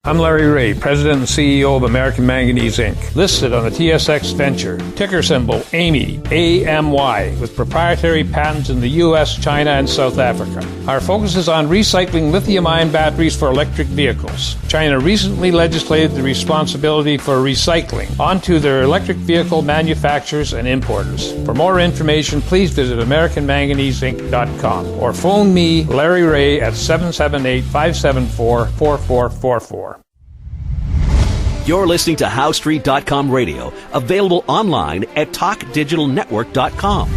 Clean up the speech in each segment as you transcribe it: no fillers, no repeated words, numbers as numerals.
I'm Larry Ray, President and CEO of American Manganese Inc., listed on the TSX Venture, ticker symbol AMY, A-M-Y, with proprietary patents in the U.S., China, and South Africa. Our focus is on recycling lithium-ion batteries for electric vehicles. China recently legislated the responsibility for recycling onto their electric vehicle manufacturers and importers. For more information, please visit AmericanManganeseInc.com or phone me, Larry Ray, at 778-574-4444. You're listening to HowStreet.com radio, available online at TalkDigitalNetwork.com.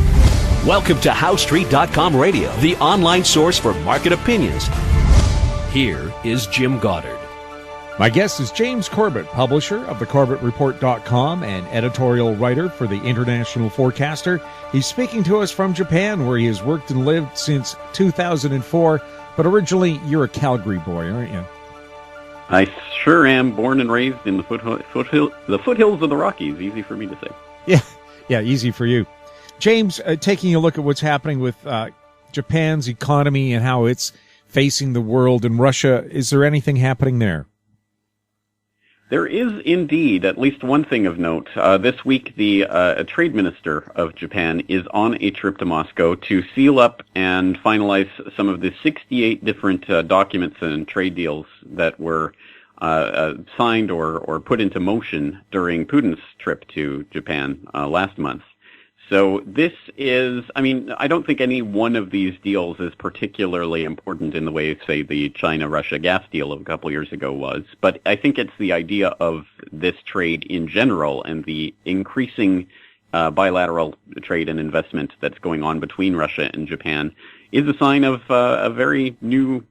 Welcome to HowStreet.com radio, the online source for market opinions. Here is Jim Goddard. My guest is James Corbett, publisher of theCorbettReport.com and editorial writer for the International Forecaster. He's speaking to us from Japan, where he has worked and lived since 2004. But originally, you're a Calgary boy, aren't you? I sure am, born and raised in the foothills of the Rockies. Easy for me to say. Yeah, easy for you. James, taking a look at what's happening with Japan's economy and how it's facing the world and Russia, is there anything happening there? There is indeed at least one thing of note. This week, the trade minister of Japan is on a trip to Moscow to seal up and finalize some of the 68 different documents and trade deals that were signed or put into motion during Putin's trip to Japan last month. So this is, I don't think any one of these deals is particularly important in the way, say, the China-Russia gas deal of a couple years ago was, but I think it's the idea of this trade in general and the increasing bilateral trade and investment that's going on between Russia and Japan is a sign of a very new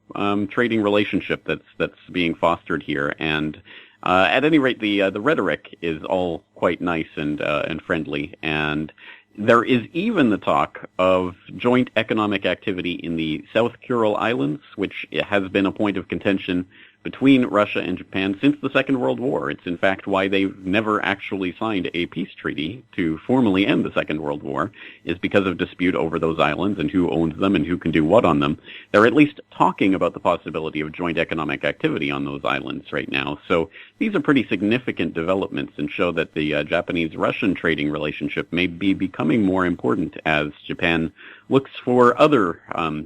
trading relationship that's being fostered here. And at any rate, the rhetoric is all quite nice and friendly, and there is even the talk of joint economic activity in the South Kuril Islands, which has been a point of contention between Russia and Japan since the Second World War. It's in fact why they've never actually signed a peace treaty to formally end the Second World War, is because of dispute over those islands and who owns them and who can do what on them. They're at least talking about the possibility of joint economic activity on those islands right now. So these are pretty significant developments and show that the Japanese-Russian trading relationship may be becoming more important as Japan looks for other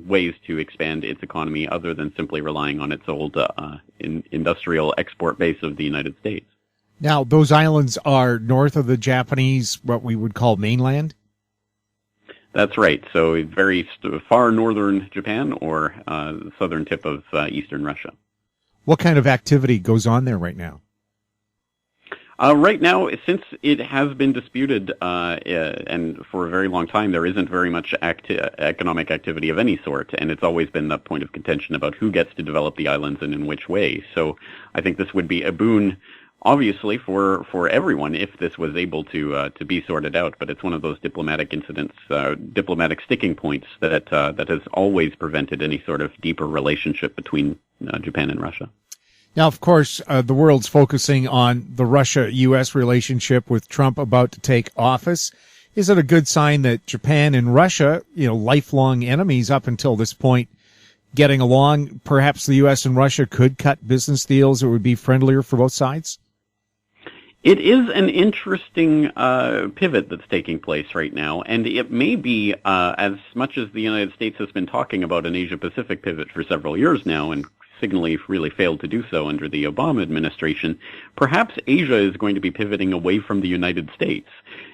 ways to expand its economy other than simply relying on its old industrial export base of the United States. Now, those islands are north of the Japanese, what we would call mainland? That's right. So very far northern Japan or southern tip of eastern Russia. What kind of activity goes on there right now? Right now, since it has been disputed, and for a very long time, there isn't very much economic activity of any sort, and it's always been the point of contention about who gets to develop the islands and in which way. So I think this would be a boon, obviously, for everyone if this was able to be sorted out. But it's one of those diplomatic incidents, diplomatic sticking points that has always prevented any sort of deeper relationship between Japan and Russia. Now, of course, the world's focusing on the Russia-U.S. relationship with Trump about to take office. Is it a good sign that Japan and Russia, lifelong enemies up until this point, getting along? Perhaps the U.S. and Russia could cut business deals that would be friendlier for both sides? It is an interesting pivot that's taking place right now, and it may be, as much as the United States has been talking about an Asia-Pacific pivot for several years now, and signally really failed to do so under the Obama administration, perhaps Asia is going to be pivoting away from the United States.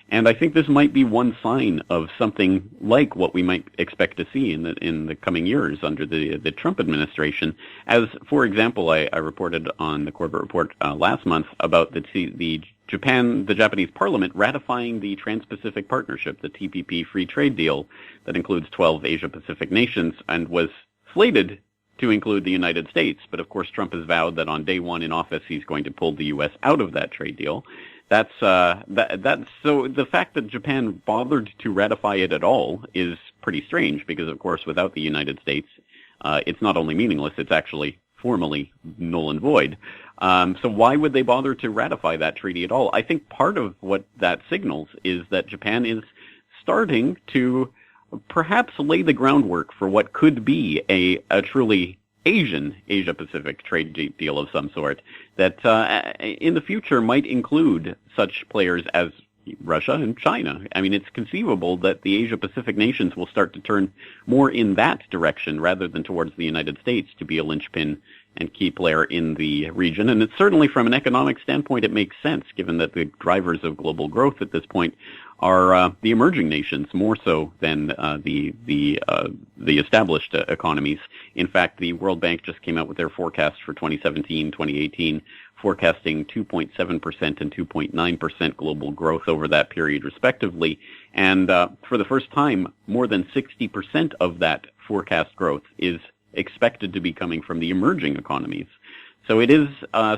And I think this might be one sign of something like what we might expect to see in the coming years under the Trump administration. As, for example, I reported on the Corbett Report last month about the Japanese Parliament ratifying the Trans-Pacific Partnership, the TPP free trade deal that includes 12 Asia-Pacific nations and was slated to include the United States. But of course, Trump has vowed that on day one in office, he's going to pull the U.S. out of that trade deal. That's so the fact that Japan bothered to ratify it at all is pretty strange because, of course, without the United States, it's not only meaningless, it's actually formally null and void. So why would they bother to ratify that treaty at all? I think part of what that signals is that Japan is starting to perhaps lay the groundwork for what could be a truly Asia-Pacific trade deal of some sort that in the future might include such players as Russia and China. I mean, it's conceivable that the Asia-Pacific nations will start to turn more in that direction rather than towards the United States to be a linchpin and key player in the region. And it's certainly, from an economic standpoint, it makes sense, given that the drivers of global growth at this point are the emerging nations more so than the established economies. In fact, the World Bank just came out with their forecast for 2017, 2018, forecasting 2.7% and 2.9% global growth over that period, respectively. And for the first time, more than 60% of that forecast growth is expected to be coming from the emerging economies. So it is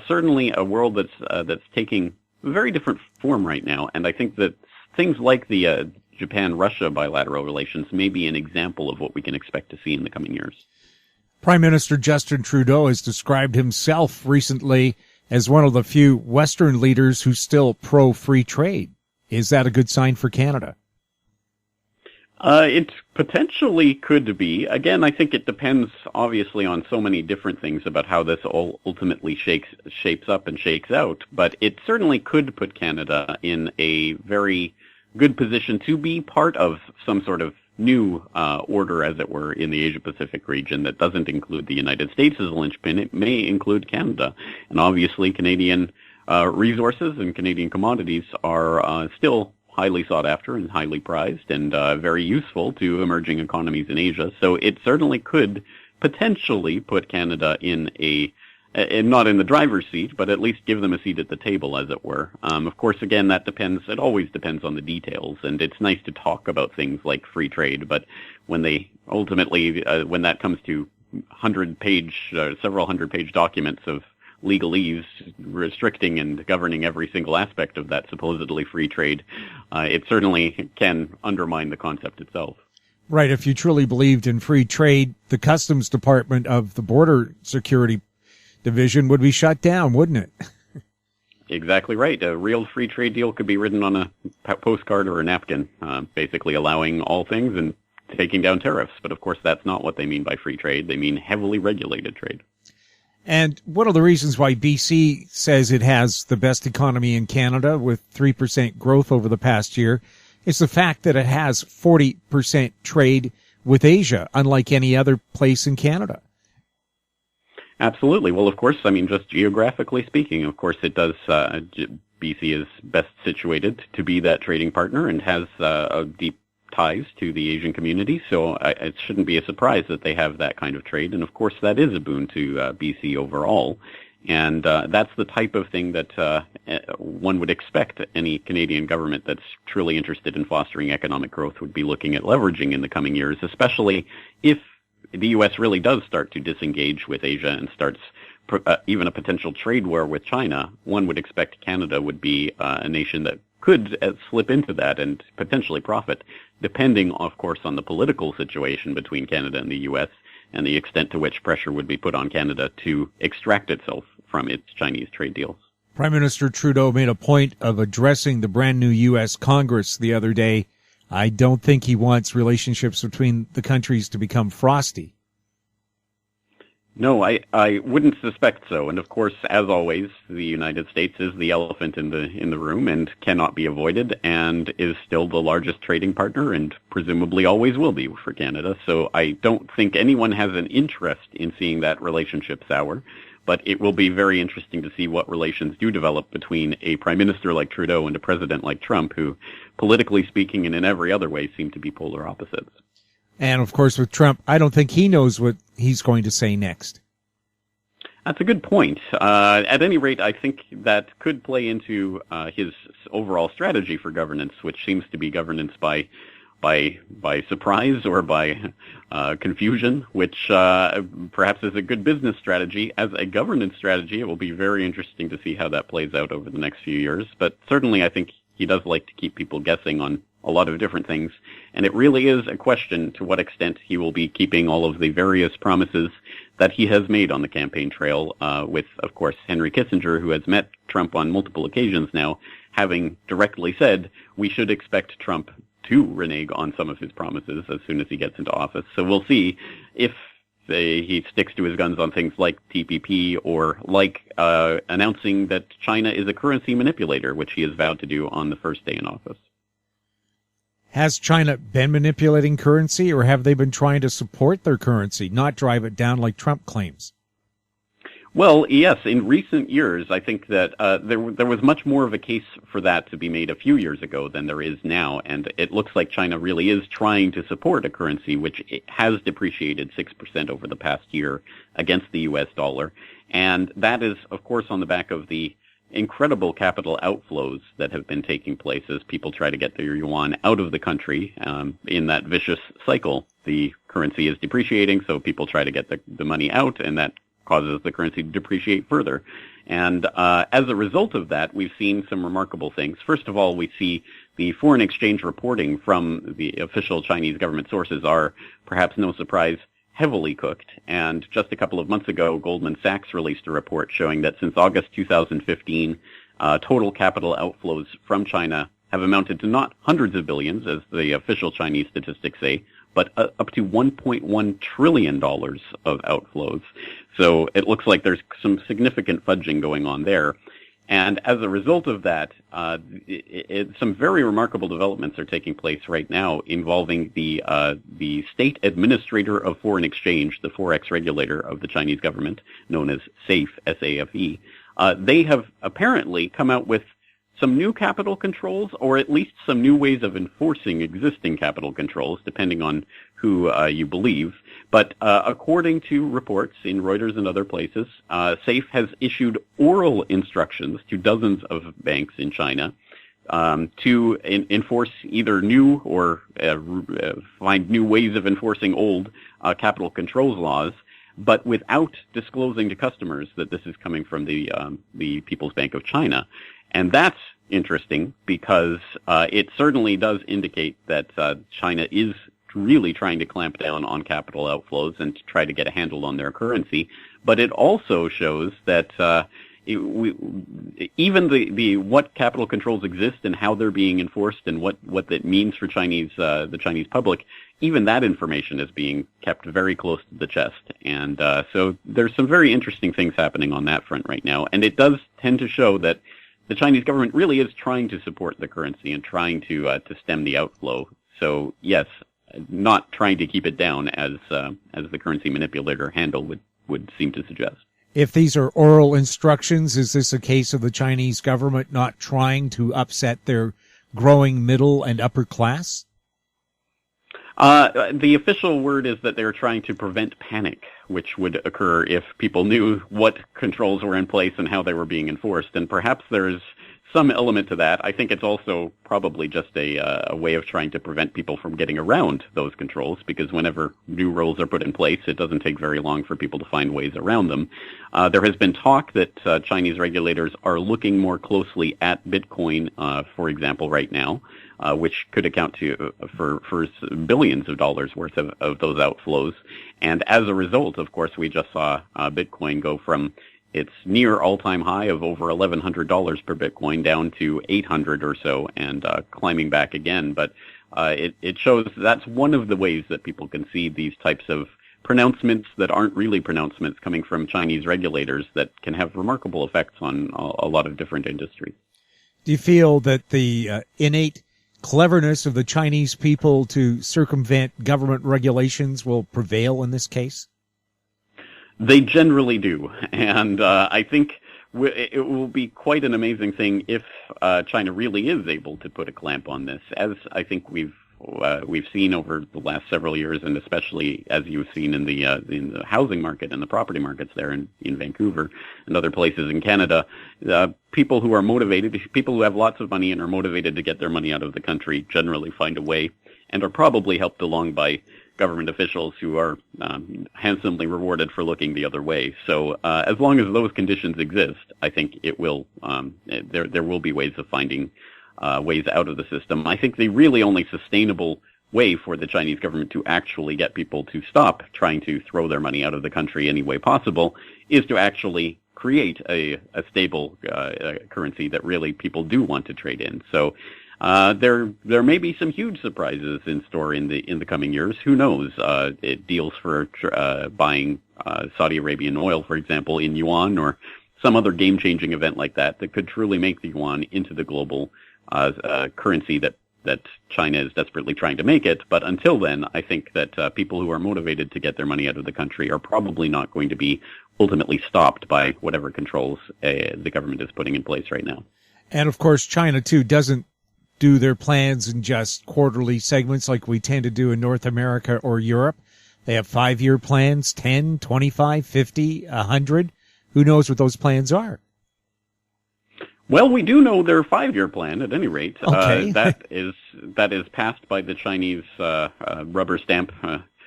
certainly a world that's taking a very different form right now, and I think that things like the Japan-Russia bilateral relations may be an example of what we can expect to see in the coming years. Prime Minister Justin Trudeau has described himself recently as one of the few Western leaders who's still pro-free trade. Is that a good sign for Canada? It potentially could be. Again, I think it depends, obviously, on so many different things about how this all ultimately shapes up and shakes out. But it certainly could put Canada in a very good position to be part of some sort of new order, as it were, in the Asia-Pacific region that doesn't include the United States as a linchpin. It may include Canada. And obviously, Canadian resources and Canadian commodities are still highly sought after and highly prized and very useful to emerging economies in Asia. So it certainly could potentially put Canada in not in the driver's seat, but at least give them a seat at the table, as it were. Of course, again, it always depends on the details, and it's nice to talk about things like free trade, but when they ultimately, when that comes to several hundred-page documents of legalese restricting and governing every single aspect of that supposedly free trade, it certainly can undermine the concept itself. Right. If you truly believed in free trade, the Customs Department of the Border Security Division would be shut down, wouldn't it? Exactly right. A real free trade deal could be written on a postcard or a napkin, basically allowing all things and taking down tariffs. But of course, that's not what they mean by free trade. They mean heavily regulated trade. And one of the reasons why BC says it has the best economy in Canada with 3% growth over the past year is the fact that it has 40% trade with Asia, unlike any other place in Canada. Absolutely. Well, of course, I mean, just geographically speaking, of course, it does. BC is best situated to be that trading partner and has deep ties to the Asian community, so it shouldn't be a surprise that they have that kind of trade. And of course, that is a boon to BC overall. And that's the type of thing that one would expect any Canadian government that's truly interested in fostering economic growth would be looking at leveraging in the coming years, especially if the U.S. really does start to disengage with Asia and starts even a potential trade war with China. One would expect Canada would be a nation that could slip into that and potentially profit, depending, of course, on the political situation between Canada and the U.S. and the extent to which pressure would be put on Canada to extract itself from its Chinese trade deals. Prime Minister Trudeau made a point of addressing the brand new U.S. Congress the other day. I don't think he wants relationships between the countries to become frosty. No, I wouldn't suspect so. And of course, as always, the United States is the elephant in the room and cannot be avoided, and is still the largest trading partner and presumably always will be for Canada. So I don't think anyone has an interest in seeing that relationship sour. But it will be very interesting to see what relations do develop between a prime minister like Trudeau and a president like Trump, who, politically speaking and in every other way, seem to be polar opposites. And, of course, with Trump, I don't think he knows what he's going to say next. That's a good point. At any rate, I think that could play into his overall strategy for governance, which seems to be governance by surprise or by confusion, which perhaps is a good business strategy. As a governance strategy, it will be very interesting to see how that plays out over the next few years. But certainly I think he does like to keep people guessing on a lot of different things. And it really is a question to what extent he will be keeping all of the various promises that he has made on the campaign trail with, of course, Henry Kissinger, who has met Trump on multiple occasions now, having directly said we should expect Trump to renege on some of his promises as soon as he gets into office. So we'll see if he sticks to his guns on things like TPP or like announcing that China is a currency manipulator, which he has vowed to do on the first day in office. Has China been manipulating currency, or have they been trying to support their currency, not drive it down like Trump claims? Well, yes, in recent years, I think that there was much more of a case for that to be made a few years ago than there is now, and it looks like China really is trying to support a currency which has depreciated 6% over the past year against the U.S. dollar, and that is, of course, on the back of the incredible capital outflows that have been taking place as people try to get their yuan out of the country. In that vicious cycle, the currency is depreciating, so people try to get the money out, and that causes the currency to depreciate further. And as a result of that, we've seen some remarkable things. First of all, we see the foreign exchange reporting from the official Chinese government sources are, perhaps no surprise, heavily cooked. And just a couple of months ago, Goldman Sachs released a report showing that since August 2015, total capital outflows from China have amounted to not hundreds of billions, as the official Chinese statistics say, but up to $1.1 trillion of outflows. So it looks like there's some significant fudging going on there. And as a result of that, some very remarkable developments are taking place right now involving the state administrator of foreign exchange, the forex regulator of the Chinese government, known as SAFE, S-A-F-E. They have apparently come out with some new capital controls, or at least some new ways of enforcing existing capital controls, depending on who you believe. But according to reports in Reuters and other places, SAFE has issued oral instructions to dozens of banks in China to enforce either new or find new ways of enforcing old capital controls laws, but without disclosing to customers that this is coming from the People's Bank of China. And that's interesting because it certainly does indicate that China is really trying to clamp down on capital outflows and to try to get a handle on their currency. But it also shows that even the what capital controls exist and how they're being enforced and what that means for the Chinese public, even that information is being kept very close to the chest. And so there's some very interesting things happening on that front right now. And it does tend to show that the Chinese government really is trying to support the currency and trying to stem the outflow. So yes, not trying to keep it down as the currency manipulator handle would seem to suggest. If these are oral instructions, is this a case of the Chinese government not trying to upset their growing middle and upper class? The official word is that they're trying to prevent panic, which would occur if people knew what controls were in place and how they were being enforced. And perhaps there's some element to that. I think it's also probably just a way of trying to prevent people from getting around those controls, because whenever new rules are put in place, it doesn't take very long for people to find ways around them. There has been talk that Chinese regulators are looking more closely at Bitcoin, for example, right now, which could account for billions of dollars worth of those outflows. And as a result, of course, we just saw Bitcoin go from its near all-time high of over $1,100 per Bitcoin down to $800 or so, and climbing back again. But it shows that's one of the ways that people can see these types of pronouncements that aren't really pronouncements coming from Chinese regulators that can have remarkable effects on a lot of different industries. Do you feel that the innate cleverness of the Chinese people to circumvent government regulations will prevail in this case? They generally do, and I think it will be quite an amazing thing if China really is able to put a clamp on this, as I think we've seen over the last several years, and especially as you've seen in the housing market and the property markets there in Vancouver and other places in Canada. People who are motivated, people who have lots of money and are motivated to get their money out of the country, generally find a way, and are probably helped along by government officials who are handsomely rewarded for looking the other way. So as long as those conditions exist, I think it will there will be ways of finding ways out of the system. I think the really only sustainable way for the Chinese government to actually get people to stop trying to throw their money out of the country any way possible is to actually create a stable currency that really people do want to trade in. So there may be some huge surprises in store in the coming years. Who knows? Deals for buying Saudi Arabian oil, for example, in yuan, or some other game-changing event like that could truly make the yuan into the global currency that China is desperately trying to make it. But until then, I think that people who are motivated to get their money out of the country are probably not going to be ultimately stopped by whatever controls the government is putting in place right now. And of course, China too doesn't do their plans in just quarterly segments like we tend to do in North America or Europe. They have 5-year plans, 10, 25, 50, 100. Who knows what those plans are? Well, we do know their 5-year plan, at any rate. Okay. That is passed by the Chinese rubber stamp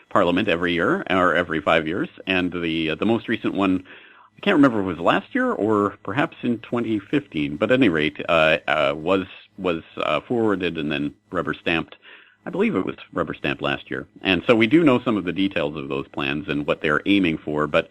parliament every year, or every 5 years. And the most recent one, I can't remember if it was last year or perhaps in 2015, but at any rate, was forwarded and then rubber stamped. I believe it was rubber stamped last year. And so we do know some of the details of those plans and what they're aiming for, but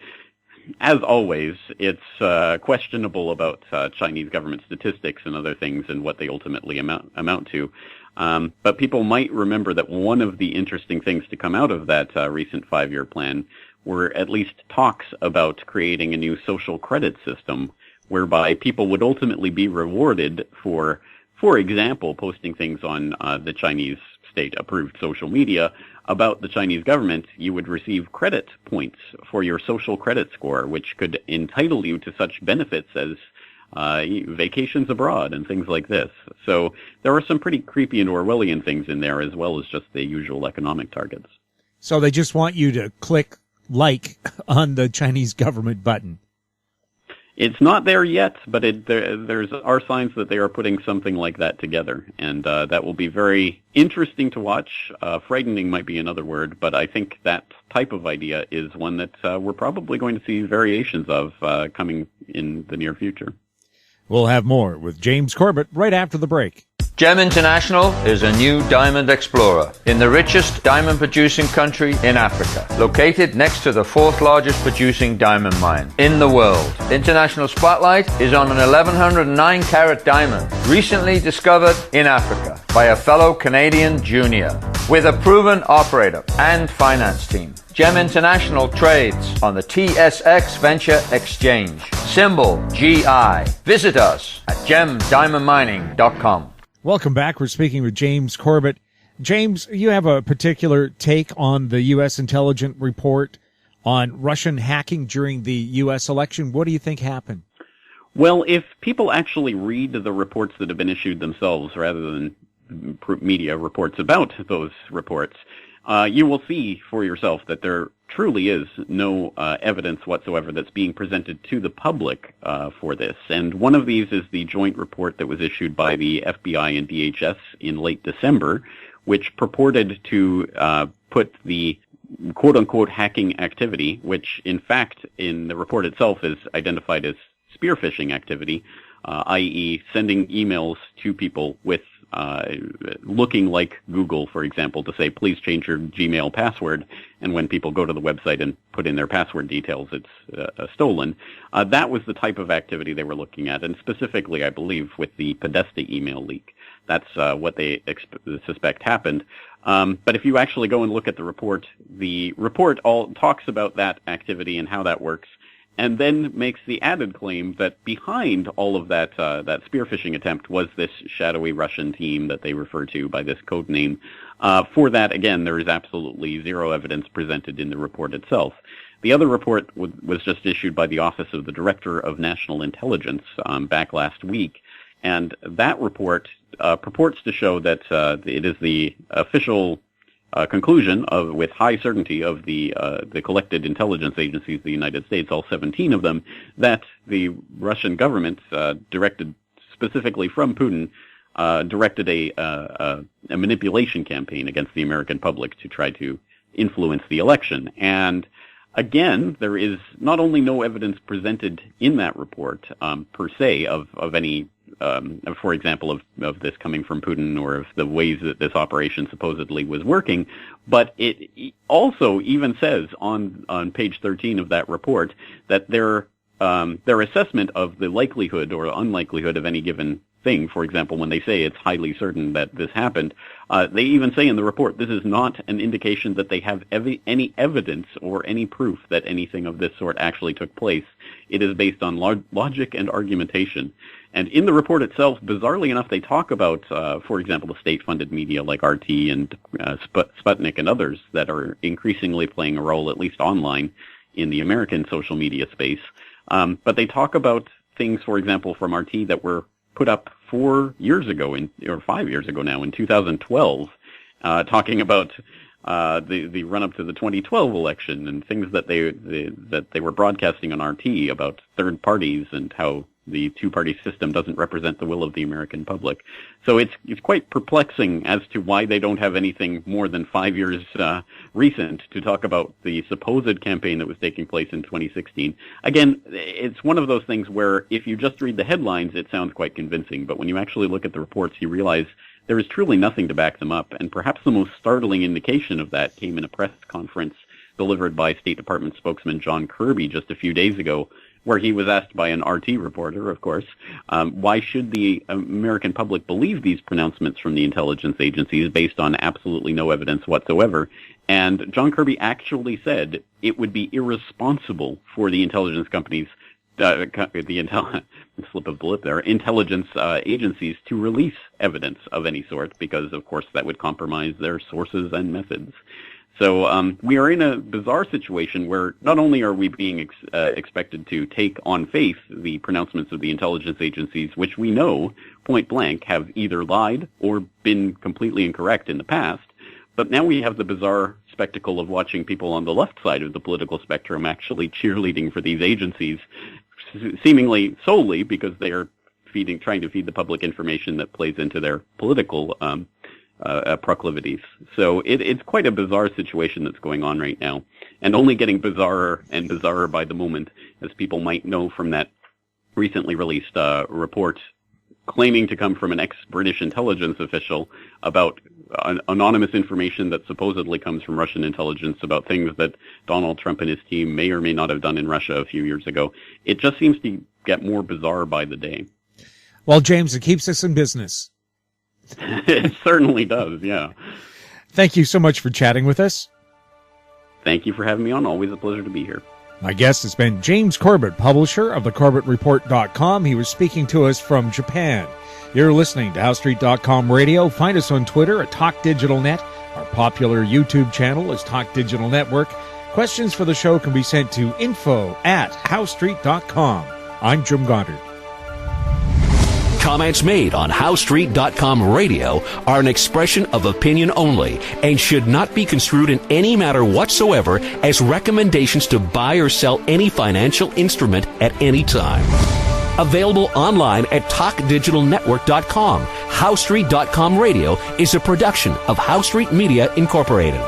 as always, it's questionable about Chinese government statistics and other things and what they ultimately amount to. But people might remember that one of the interesting things to come out of that recent 5-year plan were at least talks about creating a new social credit system whereby people would ultimately be rewarded for example, posting things on the Chinese state-approved social media about the Chinese government. You would receive credit points for your social credit score, which could entitle you to such benefits as vacations abroad and things like this. So there are some pretty creepy and Orwellian things in there, as well as just the usual economic targets. So they just want you to click like on the Chinese government button. It's not there yet, but there are signs that they are putting something like that together, and that will be very interesting to watch. Frightening might be another word, but I think that type of idea is one that we're probably going to see variations of coming in the near future. We'll have more with James Corbett right after the break. Gem International is a new diamond explorer in the richest diamond producing country in Africa, located next to the 4th largest producing diamond mine in the world. International Spotlight is on an 1109 carat diamond recently discovered in Africa by a fellow Canadian junior with a proven operator and finance team. Gem International trades on the TSX Venture Exchange, symbol GI. Visit us at gemdiamondmining.com. Welcome back. We're speaking with James Corbett. James, you have a particular take on the U.S. intelligence report on Russian hacking during the U.S. election. What do you think happened? Well, if people actually read the reports that have been issued themselves rather than media reports about those reports, you will see for yourself that there truly is no evidence whatsoever that's being presented to the public for this. And one of these is the joint report that was issued by the FBI and DHS in late December, which purported to put the quote-unquote hacking activity, which in fact in the report itself is identified as spear phishing activity, i.e. sending emails to people with looking like Google, for example, to say, please change your Gmail password. And when people go to the website and put in their password details, it's stolen. That was the type of activity they were looking at. And specifically, I believe, with the Podesta email leak. That's what they suspect happened. But if you actually go and look at the report all talks about that activity and how that works, and then makes the added claim that behind all of that spear phishing attempt was this shadowy Russian team that they refer to by this code name. For that, again, there is absolutely zero evidence presented in the report itself. The other report was just issued by the Office of the Director of National Intelligence back last week, and that report purports to show that it is the official conclusion with high certainty of the collected intelligence agencies of the United States, all 17 of them, that the Russian government, directed specifically from Putin, directed a manipulation campaign against the American public to try to influence the election. And again, there is not only no evidence presented in that report per se of any for example, of this coming from Putin or of the ways that this operation supposedly was working, but it also even says on page 13 of that report that their assessment of the likelihood or unlikelihood of any given thing. For example, when they say it's highly certain that this happened, they even say in the report this is not an indication that they have any evidence or any proof that anything of this sort actually took place. It is based on logic and argumentation. And in the report itself, bizarrely enough, they talk about, for example, the state-funded media like RT and Sputnik and others that are increasingly playing a role, at least online, in the American social media space. But they talk about things, for example, from RT that were put up 4 years ago, or 5 years ago now, in 2012, talking about the run-up to the 2012 election and things that they were broadcasting on RT about third parties and how the two-party system doesn't represent the will of the American public. So it's quite perplexing as to why they don't have anything more than 5 years recent to talk about the supposed campaign that was taking place in 2016. Again, it's one of those things where if you just read the headlines, it sounds quite convincing, but when you actually look at the reports, you realize there is truly nothing to back them up, and perhaps the most startling indication of that came in a press conference delivered by State Department spokesman John Kirby just a few days ago, where he was asked by an RT reporter, of course, why should the American public believe these pronouncements from the intelligence agencies based on absolutely no evidence whatsoever? And John Kirby actually said it would be irresponsible for the intelligence companies, slip of the lip there, intelligence agencies to release evidence of any sort because, of course, that would compromise their sources and methods. So we are in a bizarre situation where not only are we being expected to take on faith the pronouncements of the intelligence agencies, which we know, point blank, have either lied or been completely incorrect in the past, but now we have the bizarre spectacle of watching people on the left side of the political spectrum actually cheerleading for these agencies, seemingly solely because they are trying to feed the public information that plays into their political proclivities. So it's quite a bizarre situation that's going on right now, and only getting bizarrer and bizarrer by the moment, as people might know from that recently released report claiming to come from an ex-British intelligence official about anonymous information that supposedly comes from Russian intelligence about things that Donald Trump and his team may or may not have done in Russia a few years ago. It just seems to get more bizarre by the day. Well, James, it keeps us in business. It certainly does, yeah. Thank you so much for chatting with us. Thank you for having me on. Always a pleasure to be here. My guest has been James Corbett, publisher of thecorbettreport.com. He was speaking to us from Japan. You're listening to HowStreet.com radio. Find us on Twitter at TalkDigitalNet. Our popular YouTube channel is Talk Digital Network. Questions for the show can be sent to info@HowStreet.com. I'm Jim Goddard. Comments made on HowStreet.com radio are an expression of opinion only and should not be construed in any matter whatsoever as recommendations to buy or sell any financial instrument at any time. Available online at TalkDigitalNetwork.com. HowStreet.com radio is a production of HowStreet Media Incorporated.